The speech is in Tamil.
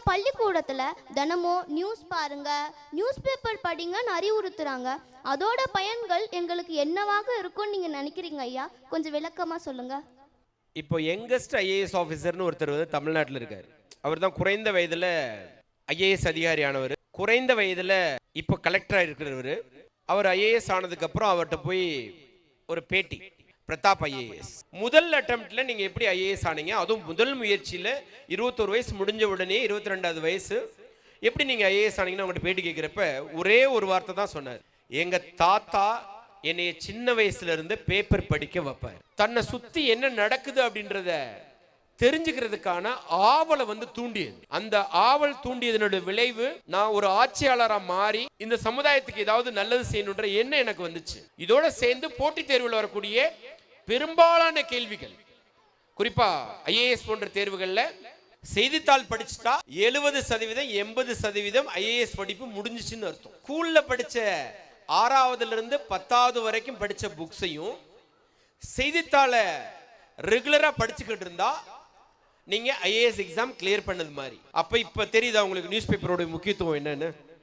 பள்ளிக்கூடத்துல தினமும் நியூஸ் பாருங்க, நியூஸ் பேப்பர் படிங்கன்னு அறிவுறுத்துறாங்க. அதோட பயன்கள் எங்களுக்கு என்னவாக இருக்கும்னு நீங்க நினைக்கிறீங்க ஐயா? கொஞ்சம் விளக்கமா சொல்லுங்க. இப்போ யங்கஸ்ட் ஐஏஎஸ் ஆஃபீஸர்னு ஒருத்தர் வந்து தமிழ்நாட்டில் இருக்கார். அவர் தான் குறைந்த வயதில் ஐஏஎஸ் அதிகாரி ஆனவர். குறைந்த வயதில் இப்போ கலெக்டராக இருக்கிறவர். அவர் ஐஏஎஸ் ஆனதுக்கப்புறம் அவர்கிட்ட போய் ஒரு பேட்டி, பிரதாப் ஐஏஎஸ் முதல் அட்டம்ப்ட்ல நீங்கள் எப்படி ஐஏஎஸ் ஆனீங்க, அதுவும் முதல் முயற்சியில் 21 வயசு முடிஞ்ச உடனே 22வது வயசு எப்படி நீங்கள் ஐஏஎஸ் ஆனீங்கன்னு அவங்கள்ட்ட பேட்டி கேட்குறப்ப ஒரே ஒரு வார்த்தை தான் சொன்னார். எங்கள் தாத்தா என்னைய சின்ன வயசுல இருந்து பேப்பர் படிக்க வைப்பார். தன்னை சுத்தி என்ன நடக்குது அப்படின்றத தெரிஞ்சுக்கிறதுக்கான ஆவலை வந்து தூண்டியது. அந்த ஆவல் தூண்டியதனுடைய விளைவு நான் ஒரு ஆட்சியாளராக மாறி இந்த சமுதாயத்துக்கு ஏதாவது நல்லது செய்யணுன்ற எண்ணம் எனக்கு வந்துச்சு. இதோட சேர்ந்து போட்டித் தேர்வில் வரக்கூடிய பெரும்பாலான கேள்விகள், குறிப்பா ஐஏஎஸ் போன்ற தேர்வுகள்ல செய்தித்தாள் படிச்சுட்டா 70% 80% ஐஏஎஸ் படிப்பு முடிஞ்சிச்சுன்னு அர்த்தம். ஸ்கூல்ல படிச்ச 6வதுல இருந்து 10வது வரைக்கும் படிச்ச புக்ஸையும் செய்தித்தாளை ரெகுலரா படிச்சுக்கிட்டு இருந்தா நீங்க ஐஏஎஸ் எக்ஸாம் கிளியர் பண்ணது மாதிரி. அப்ப இப்ப தெரியுதா உங்களுக்கு நியூஸ் பேப்பரோட முக்கியத்துவம் என்னன்னு?